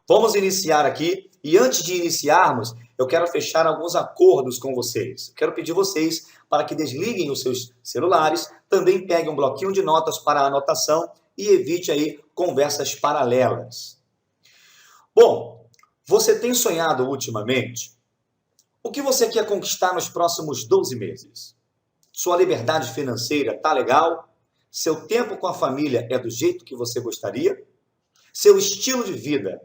Vamos iniciar aqui e antes de iniciarmos, eu quero fechar alguns acordos com vocês. Quero pedir vocês para que desliguem os seus celulares, também peguem um bloquinho de notas para anotação e evite aí conversas paralelas. Bom, você tem sonhado ultimamente? O que você quer conquistar nos próximos 12 meses? Sua liberdade financeira está legal? Seu tempo com a família é do jeito que você gostaria? Seu estilo de vida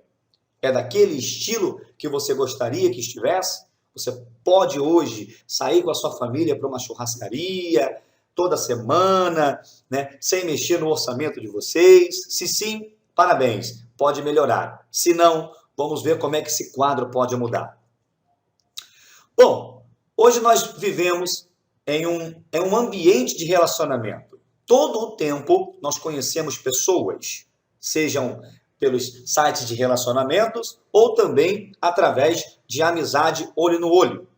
é daquele estilo que você gostaria que estivesse? Você pode hoje sair com a sua família para uma churrascaria toda semana, né, sem mexer no orçamento de vocês? Se sim, parabéns, pode melhorar. Se não, vamos ver como é que esse quadro pode mudar. Bom, hoje nós vivemos em um ambiente de relacionamento. Todo o tempo nós conhecemos pessoas, sejam pelos sites de relacionamentos ou também através de amizade olho no olho.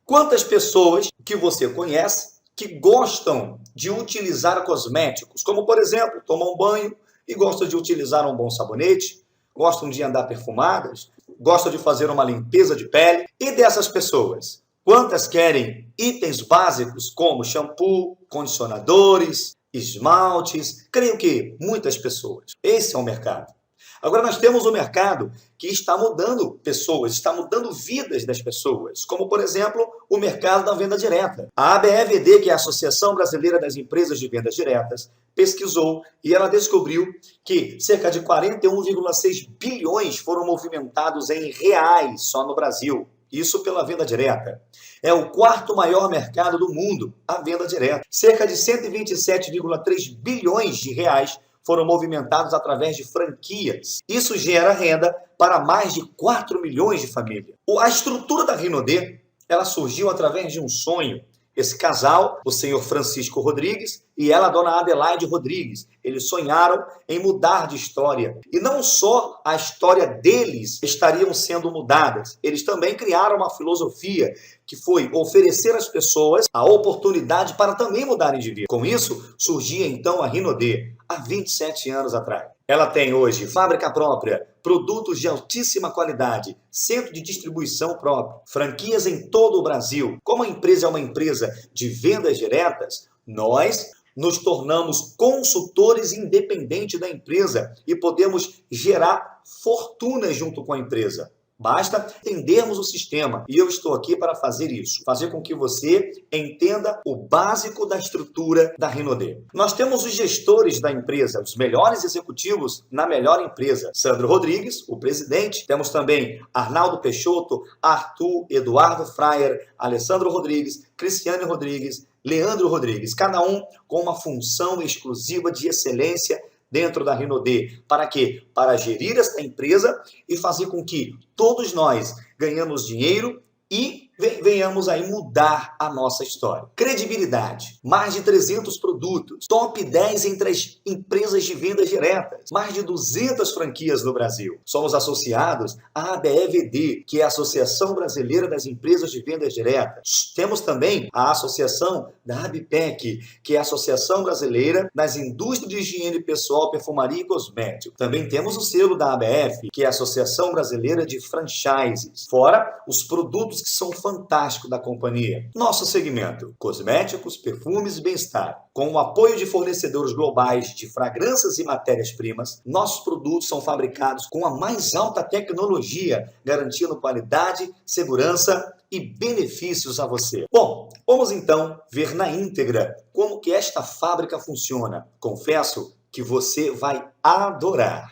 Quantas pessoas que você conhece que gostam de utilizar cosméticos, como por exemplo, tomam um banho e gostam de utilizar um bom sabonete, gostam de andar perfumadas, gostam de fazer uma limpeza de pele? E dessas pessoas, quantas querem itens básicos como shampoo, condicionadores, esmaltes? Creio que muitas pessoas. Esse é o mercado. Agora nós temos um mercado que está mudando pessoas, está mudando vidas das pessoas, como por exemplo o mercado da venda direta. A ABEVD, que é a Associação Brasileira das Empresas de Vendas Diretas, pesquisou e ela descobriu que cerca de 41,6 bilhões foram movimentados em reais só no Brasil. Isso pela venda direta. É o quarto maior mercado do mundo, a venda direta. Cerca de 127,3 bilhões de reais foram movimentados através de franquias. Isso gera renda para mais de 4 milhões de famílias. A estrutura da Rinodê, ela surgiu através de um sonho. Esse casal, o senhor Francisco Rodrigues e ela, a dona Adelaide Rodrigues, eles sonharam em mudar de história. E não só a história deles estariam sendo mudadas, eles também criaram uma filosofia que foi oferecer às pessoas a oportunidade para também mudarem de vida. Com isso, surgia então a Rinodê, há 27 anos atrás. Ela tem hoje fábrica própria, produtos de altíssima qualidade, centro de distribuição próprio, franquias em todo o Brasil. Como a empresa é uma empresa de vendas diretas, nós nos tornamos consultores independentes da empresa e podemos gerar fortuna junto com a empresa. Basta entendermos o sistema e eu estou aqui para fazer isso, fazer com que você entenda o básico da estrutura da Rinodê. Nós temos os gestores da empresa, os melhores executivos na melhor empresa. Sandro Rodrigues, o presidente. Temos também Arnaldo Peixoto, Arthur, Eduardo Fraier, Alessandro Rodrigues, Cristiane Rodrigues, Leandro Rodrigues, cada um com uma função exclusiva de excelência dentro da Rinodê. Para quê? Para gerir esta empresa e fazer com que todos nós ganhamos dinheiro e venhamos aí mudar a nossa história. Credibilidade, mais de 300 produtos, top 10 entre as empresas de vendas diretas, mais de 200 franquias no Brasil. Somos associados à ABEVD, que é a Associação Brasileira das Empresas de Vendas Diretas. Temos também a associação da ABPEC, que é a Associação Brasileira das Indústrias de Higiene Pessoal, Perfumaria e Cosméticos. Também temos o selo da ABF, que é a Associação Brasileira de Franchises. Fora os produtos que são fantásticos da companhia. Nosso segmento: cosméticos, perfumes e bem-estar. Com o apoio de fornecedores globais de fragrâncias e matérias-primas, nossos produtos são fabricados com a mais alta tecnologia, garantindo qualidade, segurança e benefícios a você. Bom, vamos então ver na íntegra como que esta fábrica funciona. Confesso que você vai adorar.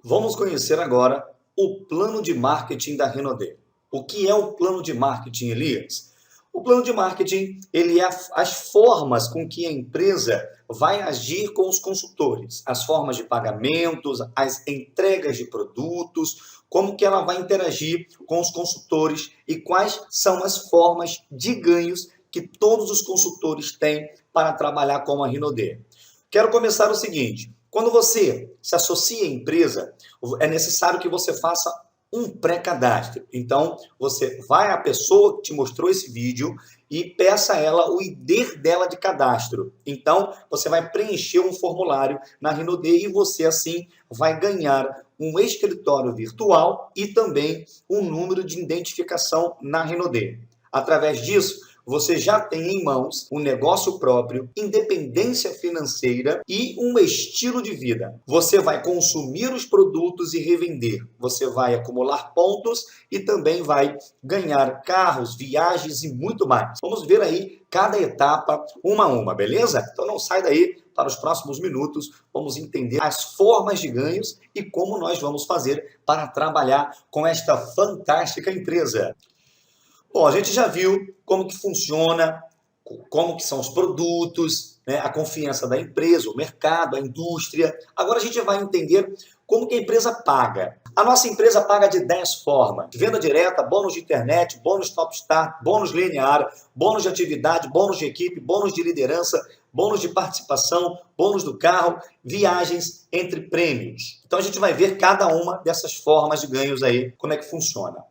Vamos conhecer agora o plano de marketing da Renaudê. O que é o plano de marketing, Elias? O plano de marketing, ele é as formas com que a empresa vai agir com os consultores, as formas de pagamentos, as entregas de produtos, como que ela vai interagir com os consultores e quais são as formas de ganhos que todos os consultores têm para trabalhar com a Renaudê. Quero começar o seguinte: quando você se associa à empresa, é necessário que você faça um pré-cadastro. Então, você vai à pessoa que te mostrou esse vídeo e peça a ela o ID dela de cadastro. Então, você vai preencher um formulário na Renaudê e você, assim, vai ganhar um escritório virtual e também um número de identificação na Renaudê. Através disso, você já tem em mãos um negócio próprio, independência financeira e um estilo de vida. Você vai consumir os produtos e revender. Você vai acumular pontos e também vai ganhar carros, viagens e muito mais. Vamos ver aí cada etapa uma a uma, beleza? Então não sai daí. Para os próximos minutos, vamos entender as formas de ganhos e como nós vamos fazer para trabalhar com esta fantástica empresa. Bom, a gente já viu como que funciona, como que são os produtos, né, a confiança da empresa, o mercado, a indústria. Agora a gente vai entender como que a empresa paga. A nossa empresa paga de 10 formas: venda direta, bônus de internet, bônus top start, bônus linear, bônus de atividade, bônus de equipe, bônus de liderança, bônus de participação, bônus do carro, viagens entre prêmios. Então a gente vai ver cada uma dessas formas de ganhos aí, como é que funciona.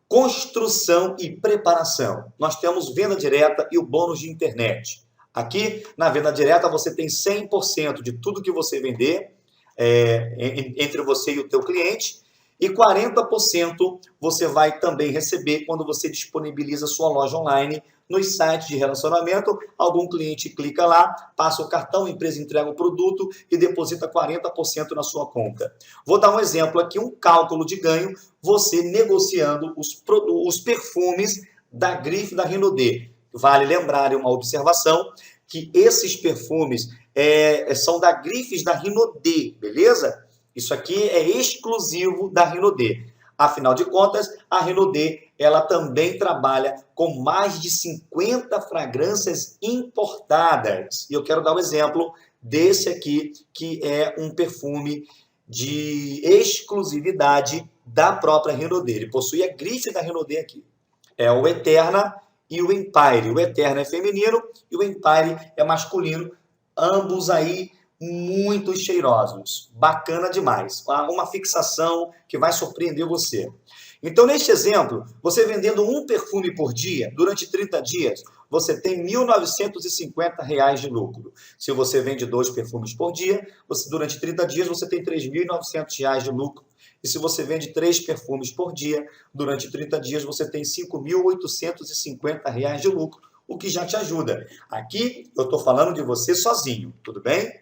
Construção e preparação. Nós temos venda direta e o bônus de internet. Aqui, na venda direta, você tem 100% de tudo que você vender entre você e o teu cliente, e 40% você vai também receber quando você disponibiliza sua loja online nos sites de relacionamento. Algum cliente clica lá, passa o cartão, a empresa entrega o produto e deposita 40% na sua conta. Vou dar um exemplo aqui, um cálculo de ganho, você negociando os perfumes da grife da Renaudê. Vale lembrar uma observação, que esses perfumes são da grifes da Renaudê, beleza? Isso aqui é exclusivo da Renaudê. Afinal de contas, a Renaudê, ela também trabalha com mais de 50 fragrâncias importadas. E eu quero dar um exemplo desse aqui, que é um perfume de exclusividade da própria Renaudê. Ele possui a grife da Renaudê aqui. É o Eterna e o Empire. O Eterna é feminino e o Empire é masculino. Ambos aí muito cheirosos. Bacana demais. Uma fixação que vai surpreender você. Então, neste exemplo, você vendendo um perfume por dia, durante 30 dias, você tem R$ 1.950 de lucro. Se você vende 2 perfumes por dia, durante 30 dias você tem R$ 3.900 de lucro. E se você vende 3 perfumes por dia, durante 30 dias você tem R$ 5.850 de lucro, o que já te ajuda. Aqui eu estou falando de você sozinho, tudo bem?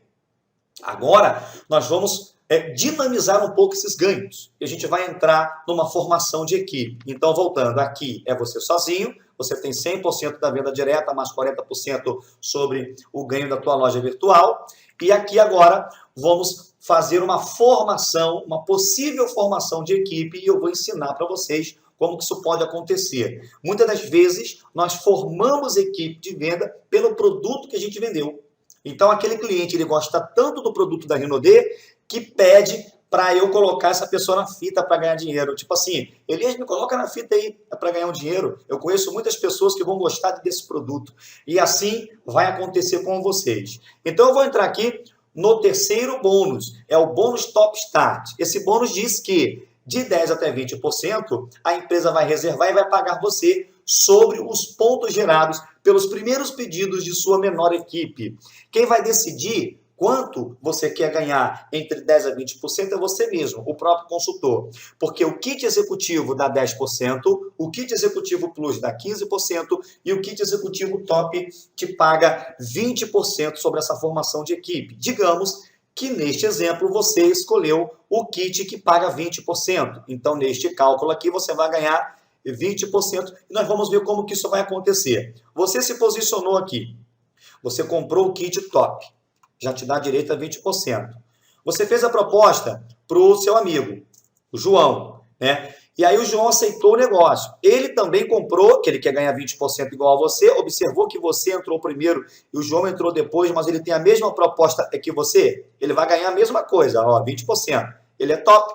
Agora nós vamos dinamizar um pouco esses ganhos. E a gente vai entrar numa formação de equipe. Então, voltando, aqui é você sozinho, você tem 100% da venda direta, mais 40% sobre o ganho da tua loja virtual. E aqui agora vamos fazer uma formação, uma possível formação de equipe, e eu vou ensinar para vocês como que isso pode acontecer. Muitas das vezes, nós formamos equipe de venda pelo produto que a gente vendeu. Então, aquele cliente, ele gosta tanto do produto da Renaudê que pede para eu colocar essa pessoa na fita para ganhar dinheiro. Tipo assim, Elias, me coloca na fita aí para ganhar um dinheiro. Eu conheço muitas pessoas que vão gostar desse produto. E assim vai acontecer com vocês. Então, eu vou entrar aqui no terceiro bônus. É o bônus Top Start. Esse bônus diz que de 10% até 20%, a empresa vai reservar e vai pagar você sobre os pontos gerados pelos primeiros pedidos de sua menor equipe. Quem vai decidir quanto você quer ganhar entre 10% a 20% é você mesmo, o próprio consultor. Porque o kit executivo dá 10%, o kit executivo plus dá 15% e o kit executivo top te paga 20% sobre essa formação de equipe. Digamos que neste exemplo você escolheu o kit que paga 20%. Então, neste cálculo aqui, você vai ganhar 20% e nós vamos ver como que isso vai acontecer. Você se posicionou aqui, você comprou o kit top, já te dá direito a 20%. Você fez a proposta para o seu amigo, o João, né? E aí o João aceitou o negócio. Ele também comprou, que ele quer ganhar 20% igual a você, observou que você entrou primeiro e o João entrou depois, mas ele tem a mesma proposta que você, ele vai ganhar a mesma coisa, ó, 20%. Ele é top.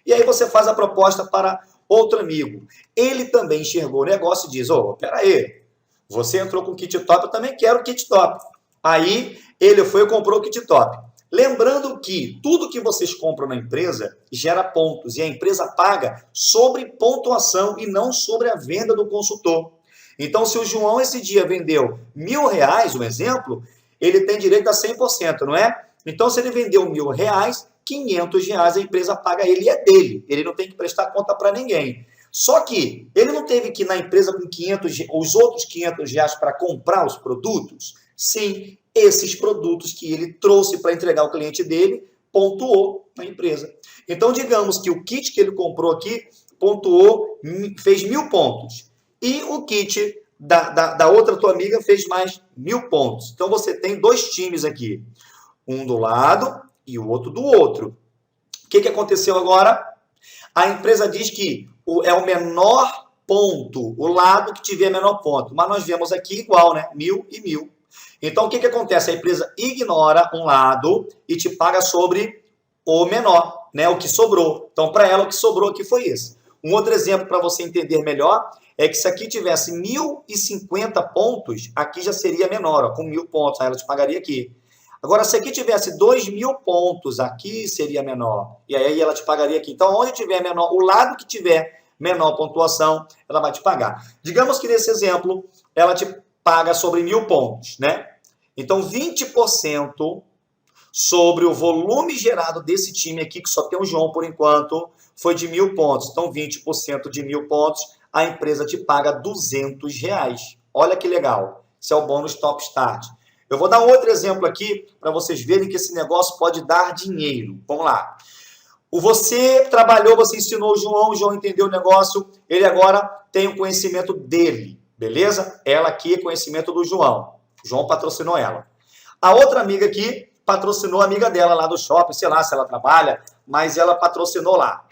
E aí você faz a proposta para outro amigo. Ele também enxergou o negócio e diz, peraí, você entrou com o kit top, eu também quero o kit top. Aí ele foi e comprou o kit top. Lembrando que tudo que vocês compram na empresa gera pontos e a empresa paga sobre pontuação e não sobre a venda do consultor. Então, se o João esse dia vendeu R$1.000, um exemplo, ele tem direito a 100%, não é? Então, se ele vendeu R$1.000, R$500 a empresa paga ele e é dele. Ele não tem que prestar conta para ninguém. Só que ele não teve que ir na empresa com 500, os outros R$500 para comprar os produtos? Sim, esses produtos que ele trouxe para entregar ao cliente dele, pontuou na empresa. Então, digamos que o kit que ele comprou aqui, pontuou, fez 1.000 pontos. E o kit da outra tua amiga fez mais 1.000 pontos. Então, você tem dois times aqui. Um do lado e o outro do outro. O que aconteceu agora? A empresa diz que é o menor ponto, o lado que tiver menor ponto. Mas nós vemos aqui igual, né? 1.000 e 1.000. Então, o que acontece? A empresa ignora um lado e te paga sobre o menor, né? O que sobrou. Então, para ela, o que sobrou aqui foi esse. Um outro exemplo para você entender melhor é que se aqui tivesse 1.050 pontos, aqui já seria menor, ó, com 1.000 pontos. Aí ela te pagaria aqui. Agora, se aqui tivesse 2.000 pontos, aqui seria menor. E aí ela te pagaria aqui. Então, onde tiver menor, o lado que tiver menor pontuação, ela vai te pagar. Digamos que nesse exemplo, ela te paga sobre 1.000 pontos, né? Então, 20% sobre o volume gerado desse time aqui, que só tem o João por enquanto, foi de 1.000 pontos. Então, 20% de 1.000 pontos, a empresa te paga R$200. Olha que legal. Esse é o bônus Top Start. Eu vou dar um outro exemplo aqui para vocês verem que esse negócio pode dar dinheiro. Vamos lá. Você trabalhou, você ensinou o João entendeu o negócio, ele agora tem o conhecimento dele, beleza? Ela aqui é conhecimento do João. O João patrocinou ela. A outra amiga aqui patrocinou a amiga dela lá do shopping, sei lá se ela trabalha, mas ela patrocinou lá.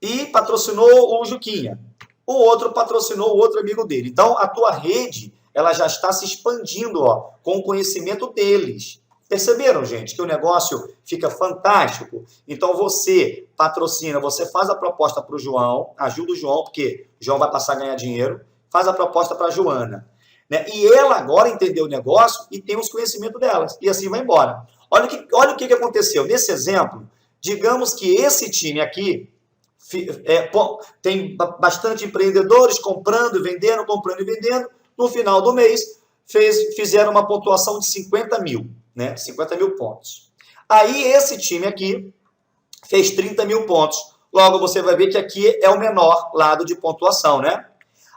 E patrocinou o Juquinha. O outro patrocinou o outro amigo dele. Então, a tua rede, ela já está se expandindo, ó, com o conhecimento deles. Perceberam, gente, que o negócio fica fantástico? Então, você patrocina, você faz a proposta para o João, ajuda o João, porque o João vai passar a ganhar dinheiro, faz a proposta para a Joana. Né? E ela agora entendeu o negócio e tem os conhecimentos delas. E assim vai embora. Olha o que aconteceu. Nesse exemplo, digamos que esse time aqui tem bastante empreendedores comprando e vendendo, comprando e vendendo. No final do mês, fizeram uma pontuação de 50.000, né? 50.000 pontos. Aí, esse time aqui fez 30.000 pontos. Logo, você vai ver que aqui é o menor lado de pontuação, né?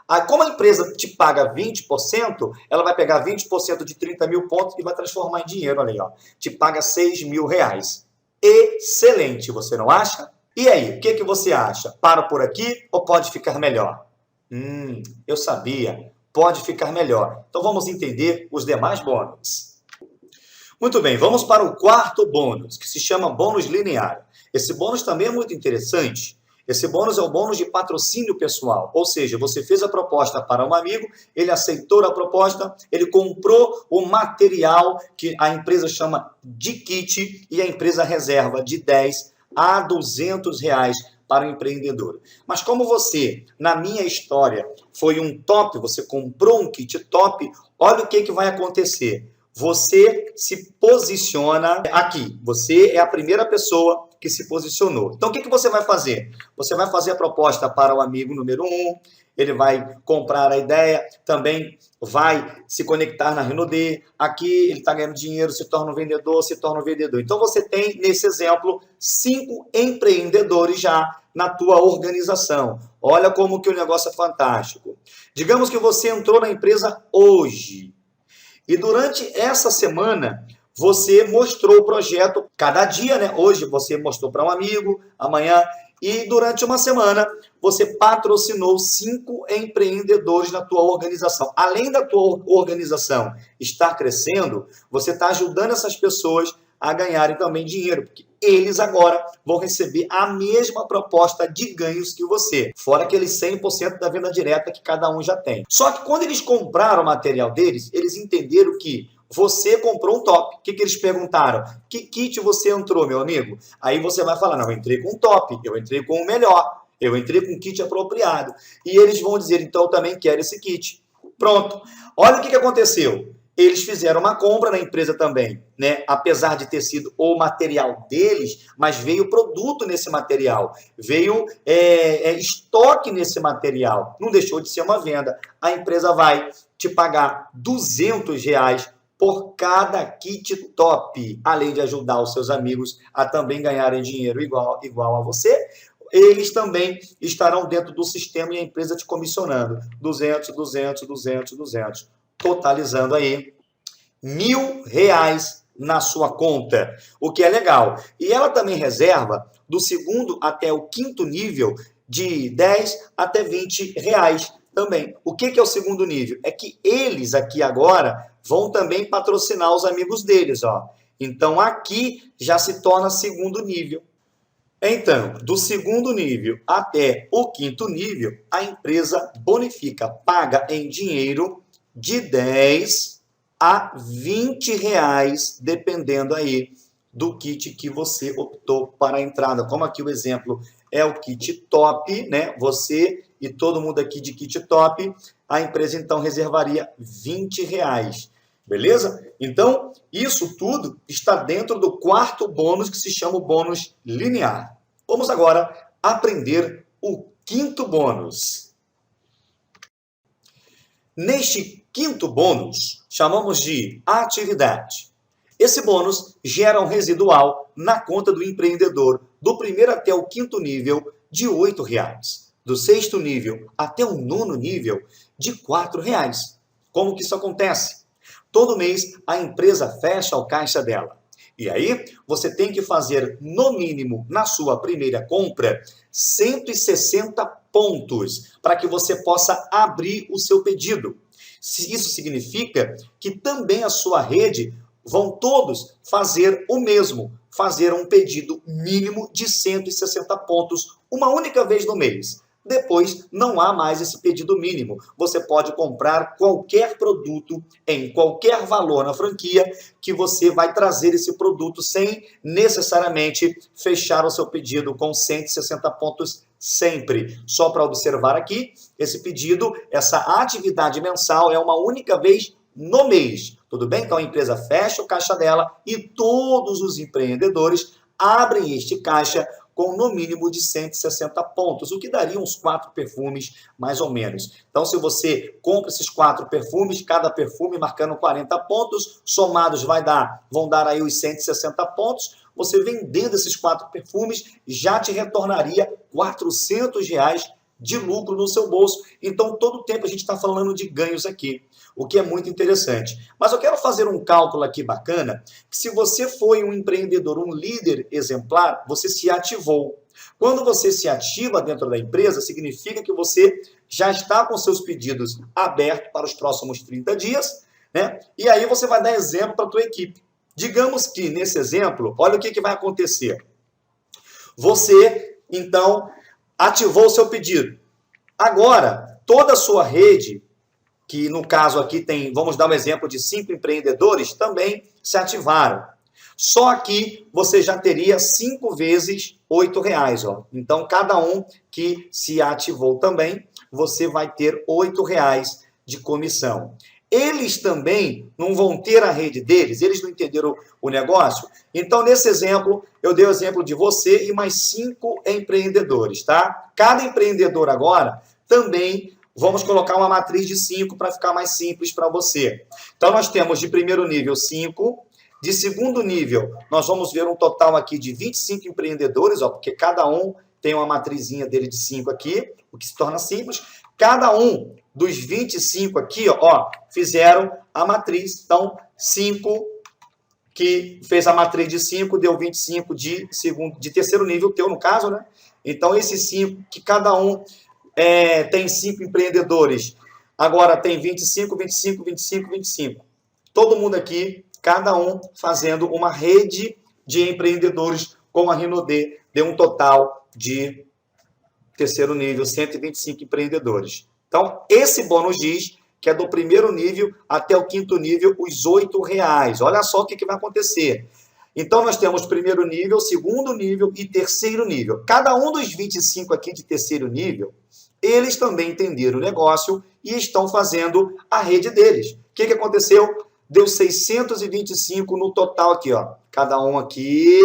Aí, como a empresa te paga 20%, ela vai pegar 20% de 30.000 pontos e vai transformar em dinheiro, olha aí, ó. Te paga R$6.000. Excelente, você não acha? E aí, o que você acha? Para por aqui ou pode ficar melhor? Eu sabia. Pode ficar melhor. Então, vamos entender os demais bônus. Muito bem, vamos para o quarto bônus, que se chama bônus linear. Esse bônus também é muito interessante. Esse bônus é o bônus de patrocínio pessoal. Ou seja, você fez a proposta para um amigo, ele aceitou a proposta, ele comprou o material que a empresa chama de kit e a empresa reserva de R$10 a R$200 para o empreendedor. Mas como você, na minha história, foi um top, você comprou um kit top, olha o que vai acontecer. Você se posiciona aqui. Você é a primeira pessoa que se posicionou. Então, o que você vai fazer? Você vai fazer a proposta para o amigo número 1, ele vai comprar a ideia, também vai se conectar na Renaudet, aqui ele está ganhando dinheiro, se torna um vendedor, Então, você tem, nesse exemplo, 5 empreendedores já na tua organização. Olha como que o negócio é fantástico. Digamos que você entrou na empresa hoje e durante essa semana você mostrou o projeto cada dia, né? Hoje você mostrou para um amigo, amanhã. E durante uma semana, você patrocinou 5 empreendedores na tua organização. Além da tua organização estar crescendo, você está ajudando essas pessoas a ganharem também dinheiro. Porque eles agora vão receber a mesma proposta de ganhos que você, fora aqueles 100% da venda direta que cada um já tem. Só que quando eles compraram o material deles, eles entenderam que você comprou um top. O que eles perguntaram? Que kit você entrou, meu amigo? Aí você vai falar, não, eu entrei com um top, eu entrei com o melhor, eu entrei com um kit apropriado. E eles vão dizer, então eu também quero esse kit. Pronto. Olha o que aconteceu. Eles fizeram uma compra na empresa também, né? Apesar de ter sido o material deles, mas veio produto nesse material, veio estoque nesse material. Não deixou de ser uma venda. A empresa vai te pagar R$ 200 por cada kit top, além de ajudar os seus amigos a também ganharem dinheiro igual a você. Eles também estarão dentro do sistema e a empresa te comissionando 200, 200, 200, 200, totalizando aí R$ 1.000 na sua conta, o que é legal. E ela também reserva do segundo até o quinto nível de 10 até R$ 20 também. O que é o segundo nível? É que eles aqui agora vão também patrocinar os amigos deles, ó. Então aqui já se torna segundo nível. Então, do segundo nível até o quinto nível, a empresa bonifica, paga em dinheiro de 10 a R$ 20, dependendo aí do kit que você optou para a entrada. Como aqui o exemplo é o kit top, né? Você e todo mundo aqui de kit top, a empresa então reservaria R$ 20. Beleza? Então, isso tudo está dentro do quarto bônus, que se chama o bônus linear. Vamos agora aprender o quinto bônus. Neste quinto bônus, chamamos de atividade. Esse bônus gera um residual na conta do empreendedor do primeiro até o quinto nível de R$ 8. Do sexto nível até o nono nível de R$ 4. Como que isso acontece? Todo mês a empresa fecha o caixa dela. E aí você tem que fazer, no mínimo, na sua primeira compra, 160 pontos para que você possa abrir o seu pedido. Isso significa que também a sua rede vão todos fazer o mesmo, fazer um pedido mínimo de 160 pontos uma única vez no mês. Depois, não há mais esse pedido mínimo. Você pode comprar qualquer produto em qualquer valor na franquia que você vai trazer esse produto sem necessariamente fechar o seu pedido com 160 pontos sempre. Só para observar aqui, esse pedido, essa atividade mensal é uma única vez no mês. Tudo bem? Então a empresa fecha o caixa dela e todos os empreendedores abrem este caixa com no mínimo de 160 pontos, o que daria uns 4 perfumes, mais ou menos. Então, se você compra esses 4 perfumes, cada perfume marcando 40 pontos, somados vão dar aí os 160 pontos, você vendendo esses 4 perfumes, já te retornaria R$ 400 de lucro no seu bolso. Então, todo tempo a gente está falando de ganhos aqui, o que é muito interessante. Mas eu quero fazer um cálculo aqui bacana, que se você foi um empreendedor, um líder exemplar, você se ativou. Quando você se ativa dentro da empresa, significa que você já está com seus pedidos abertos para os próximos 30 dias, né? E aí você vai dar exemplo para a tua equipe. Digamos que, nesse exemplo, olha o que vai acontecer. Você, então, ativou o seu pedido. Agora, toda a sua rede, que no caso aqui tem, vamos dar um exemplo de 5 empreendedores, também se ativaram. Só que você já teria 5 vezes R$ 8. Ó. Então, cada um que se ativou também, você vai ter R$ 8 de comissão. Eles também não vão ter a rede deles, eles não entenderam o negócio. Então, nesse exemplo, eu dei o exemplo de você e mais 5 empreendedores, tá? Cada empreendedor agora também vamos colocar uma matriz de 5 para ficar mais simples para você. Então, nós temos de primeiro nível 5, de segundo nível, nós vamos ver um total aqui de 25 empreendedores, ó, porque cada um tem uma matrizinha dele de 5 aqui, o que se torna simples. Cada um dos 25 aqui, ó, fizeram a matriz. Então, 5 que fez a matriz de 5, deu 25 de terceiro nível, teu no caso, né? Então, esses 5, que cada um tem 5 empreendedores, agora tem 25, 25, 25, 25. Todo mundo aqui, cada um fazendo uma rede de empreendedores com a Rinode, deu um total de terceiro nível, 125 empreendedores. Então, esse bônus diz que é do primeiro nível até o quinto nível, os R$8. Olha só o que vai acontecer. Então, nós temos primeiro nível, segundo nível e terceiro nível. Cada um dos 25 aqui de terceiro nível, eles também entenderam o negócio e estão fazendo a rede deles. O que aconteceu? Deu 625 no total aqui, ó. Cada um aqui,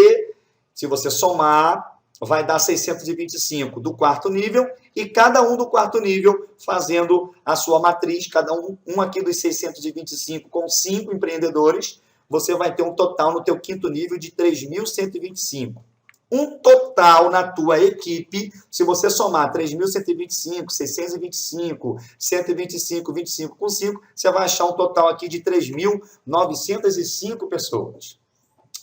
se você somar, vai dar 625 do quarto nível e cada um do quarto nível fazendo a sua matriz, cada um aqui dos 625 com 5 empreendedores, você vai ter um total no teu quinto nível de 3.125. Um total na tua equipe, se você somar 3.125, 625, 125, 25 com 5, você vai achar um total aqui de 3.905 pessoas.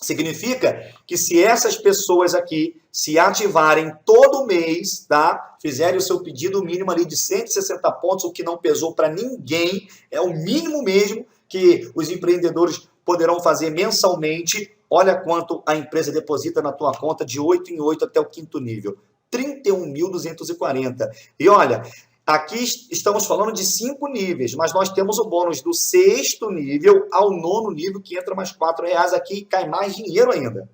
Significa que se essas pessoas aqui se ativarem todo mês, tá? Fizerem o seu pedido mínimo ali de 160 pontos, o que não pesou para ninguém, é o mínimo mesmo que os empreendedores poderão fazer mensalmente. Olha quanto a empresa deposita na tua conta de 8 em 8 até o quinto nível. 31.240. E olha, aqui estamos falando de 5 níveis, mas nós temos o bônus do sexto nível ao nono nível, que entra mais R$4 aqui e cai mais dinheiro ainda.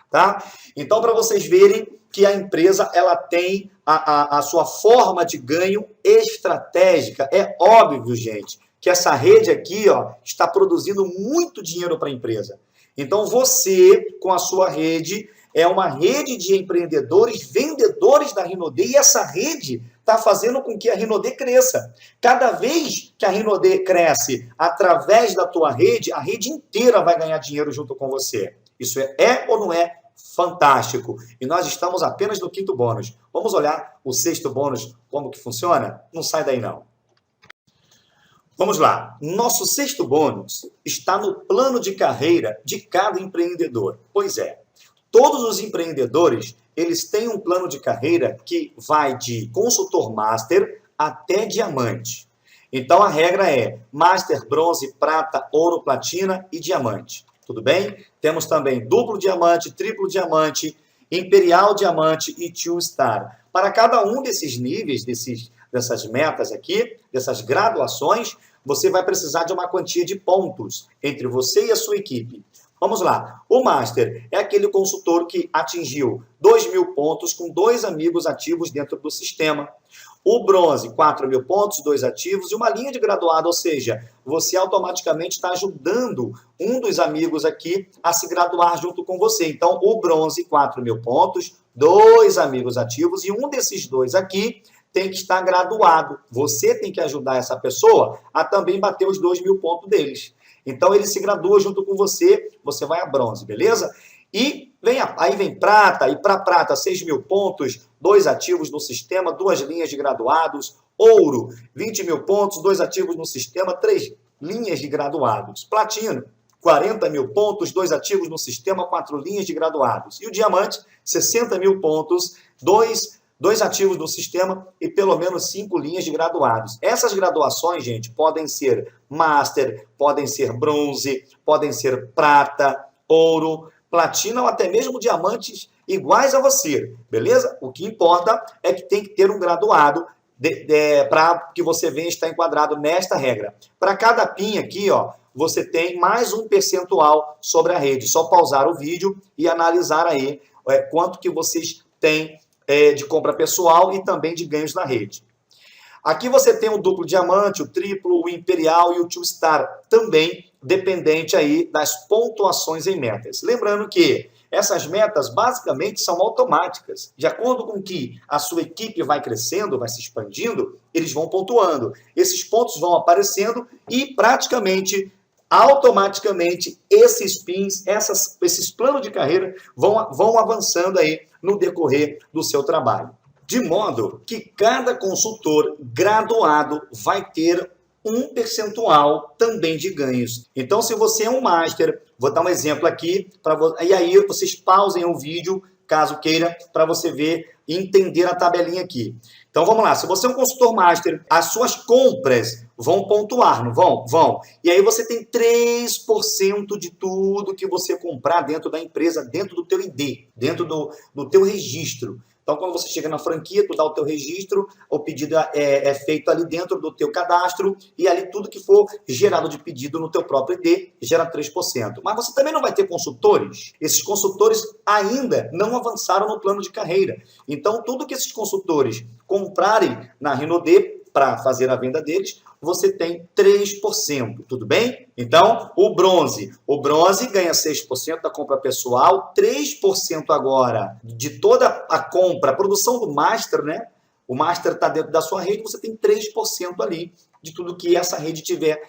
Tá? Então, para vocês verem que a empresa ela tem a sua forma de ganho estratégica. É óbvio, gente, que essa rede aqui ó, está produzindo muito dinheiro para a empresa. Então, você, com a sua rede, é uma rede de empreendedores, vendedores da Rinode, e essa rede está fazendo com que a Rinode cresça. Cada vez que a Rinode cresce através da tua rede, a rede inteira vai ganhar dinheiro junto com você. Isso é ou não é fantástico? E nós estamos apenas no quinto bônus. Vamos olhar o sexto bônus, como que funciona? Não sai daí não. Vamos lá. Nosso sexto bônus está no plano de carreira de cada empreendedor. Pois é. Todos os empreendedores, eles têm um plano de carreira que vai de consultor master até diamante. Então, a regra é master, bronze, prata, ouro, platina e diamante. Tudo bem? Temos também duplo diamante, triplo diamante, imperial diamante e two star. Para cada um desses níveis, dessas metas aqui, dessas graduações, você vai precisar de uma quantia de pontos entre você e a sua equipe. Vamos lá. O Master é aquele consultor que atingiu 2.000 pontos com 2 amigos ativos dentro do sistema. O Bronze, 4.000 pontos, 2 ativos e uma linha de graduado, ou seja, você automaticamente está ajudando um dos amigos aqui a se graduar junto com você. Então, o Bronze, 4.000 pontos, 2 amigos ativos e um desses 2 aqui tem que estar graduado. Você tem que ajudar essa pessoa a também bater os 2.000 pontos deles. Então, ele se gradua junto com você, você vai a bronze, beleza? E aí vem prata, e para prata, 6.000 pontos, 2 ativos no sistema, 2 linhas de graduados. Ouro, 20.000 pontos, 2 ativos no sistema, 3 linhas de graduados. Platino, 40.000 pontos, 2 ativos no sistema, 4 linhas de graduados. E o diamante, 60.000 pontos, 2 ativos no sistema e pelo menos 5 linhas de graduados. Essas graduações, gente, podem ser master, podem ser bronze, podem ser prata, ouro, platina ou até mesmo diamantes iguais a você, beleza? O que importa é que tem que ter um graduado para que você venha estar enquadrado nesta regra. Para cada PIN aqui, ó, você tem mais um percentual sobre a rede. Só pausar o vídeo e analisar aí quanto que vocês têm de compra pessoal e também de ganhos na rede. Aqui você tem o duplo diamante, o triplo, o imperial e o two star, também dependente aí das pontuações em metas. Lembrando que essas metas basicamente são automáticas. De acordo com que a sua equipe vai crescendo, vai se expandindo, eles vão pontuando. Esses pontos vão aparecendo e praticamente, automaticamente, esses PINs, esses planos de carreira vão avançando aí no decorrer do seu trabalho. De modo que cada consultor graduado vai ter um percentual também de ganhos. Então, se você é um master, vou dar um exemplo aqui, e aí vocês pausem o vídeo, caso queira, para você ver e entender a tabelinha aqui. Então, vamos lá. Se você é um consultor master, as suas compras vão pontuar, não vão? Vão. E aí você tem 3% de tudo que você comprar dentro da empresa, dentro do teu ID, dentro do teu registro. Então, quando você chega na franquia, tu dá o teu registro, o pedido é feito ali dentro do teu cadastro e ali tudo que for gerado de pedido no teu próprio ID gera 3%. Mas você também não vai ter consultores. Esses consultores ainda não avançaram no plano de carreira. Então, tudo que esses consultores comprarem na Rinode para fazer a venda deles, você tem 3%, tudo bem? Então, o bronze ganha 6% da compra pessoal, 3% agora de toda a compra, a produção do master, né? O master está dentro da sua rede, você tem 3% ali de tudo que essa rede tiver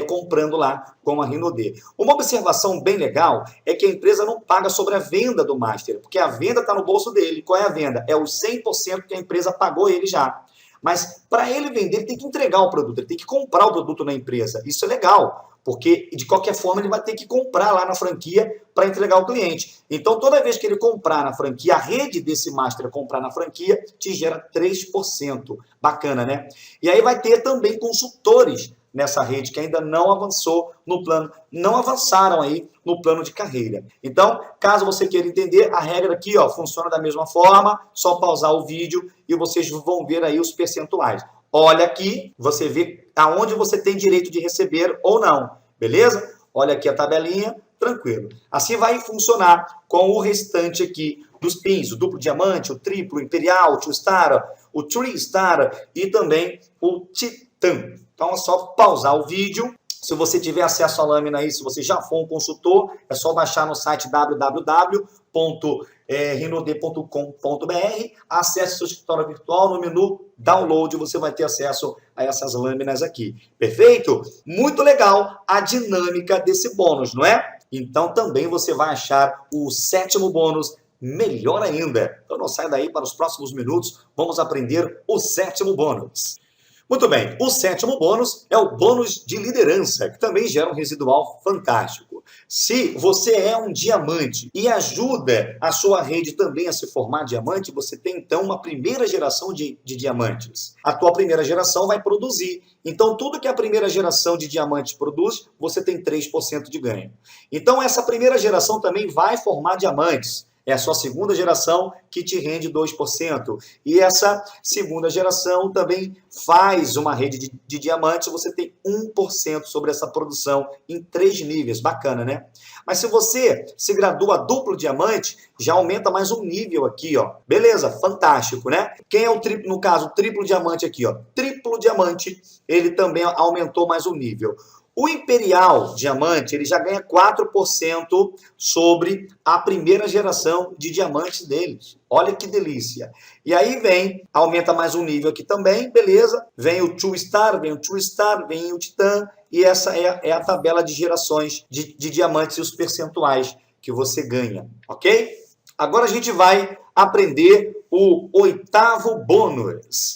comprando lá com a Rinode. Uma observação bem legal é que a empresa não paga sobre a venda do master, porque a venda está no bolso dele. Qual é a venda? É os 100% que a empresa pagou ele já. Mas para ele vender, ele tem que entregar o produto, ele tem que comprar o produto na empresa. Isso é legal, porque de qualquer forma ele vai ter que comprar lá na franquia para entregar ao cliente. Então, toda vez que ele comprar na franquia, a rede desse master comprar na franquia, te gera 3%. Bacana, né? E aí vai ter também consultores nessa rede que ainda não avançou no plano, não avançaram aí no plano de carreira. Então, caso você queira entender, a regra aqui, ó, funciona da mesma forma, só pausar o vídeo e vocês vão ver aí os percentuais. Olha aqui, você vê aonde você tem direito de receber ou não, beleza? Olha aqui a tabelinha, tranquilo. Assim vai funcionar com o restante aqui dos pins, o duplo diamante, o triplo, o imperial, o 2-star, o 3-star e também o titã. Então é só pausar o vídeo. Se você tiver acesso à lâmina aí, se você já for um consultor, é só baixar no site www.rinode.com.br, acesse seu escritório virtual, no menu download você vai ter acesso a essas lâminas aqui. Perfeito? Muito legal a dinâmica desse bônus, não é? Então também você vai achar o 7º bônus melhor ainda. Então não sai daí, para os próximos minutos vamos aprender o 7º bônus. Muito bem, o 7º bônus é o bônus de liderança, que também gera um residual fantástico. Se você é um diamante e ajuda a sua rede também a se formar diamante, você tem então uma primeira geração de diamantes. A tua primeira geração vai produzir. Então, tudo que a primeira geração de diamantes produz, você tem 3% de ganho. Então, essa primeira geração também vai formar diamantes. É a sua segunda geração que te rende 2%. E essa segunda geração também faz uma rede de diamantes, você tem 1% sobre essa produção em 3 níveis. Bacana, né? Mas se você se gradua duplo diamante, já aumenta mais um nível aqui, ó. Beleza, fantástico, né? Quem é o triplo, no caso, triplo diamante aqui, ó. Triplo diamante, ele também aumentou mais um nível. O Imperial Diamante, ele já ganha 4% sobre a primeira geração de diamantes deles. Olha que delícia. E aí vem, aumenta mais um nível aqui também, beleza? Vem o 2-star, vem o 3-star, vem o Titã. E essa é a tabela de gerações de diamantes e os percentuais que você ganha, ok? Agora a gente vai aprender o 8º bônus.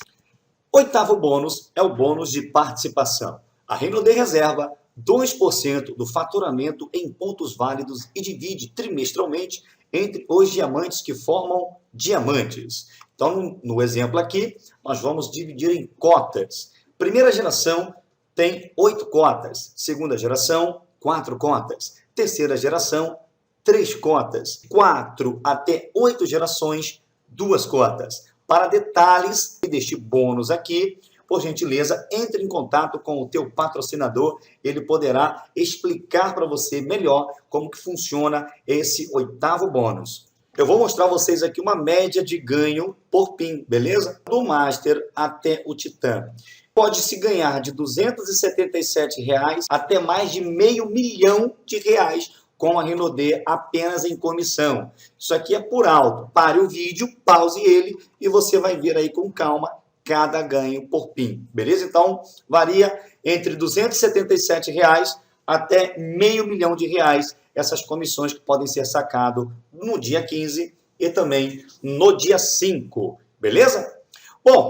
O 8º bônus é o bônus de participação. A Rinode reserva 2% do faturamento em pontos válidos e divide trimestralmente entre os diamantes que formam diamantes. Então, no exemplo aqui, nós vamos dividir em cotas. Primeira geração tem 8 cotas. Segunda geração, 4 cotas. Terceira geração, 3 cotas. 4 até 8 gerações, 2 cotas. Para detalhes deste bônus aqui, por gentileza, entre em contato com o teu patrocinador, ele poderá explicar para você melhor como que funciona esse 8º bônus. Eu vou mostrar a vocês aqui uma média de ganho por PIN, beleza? Do Master até o Titã. Pode-se ganhar de R$ 277 até mais de R$500 milhão com a Rinode apenas em comissão. Isso aqui é por alto. Pare o vídeo, pause ele e você vai ver aí com calma cada ganho por PIN, beleza? Então, varia entre R$ 277 até R$500 milhão essas comissões que podem ser sacadas no dia 15 e também no dia 5, beleza? Bom,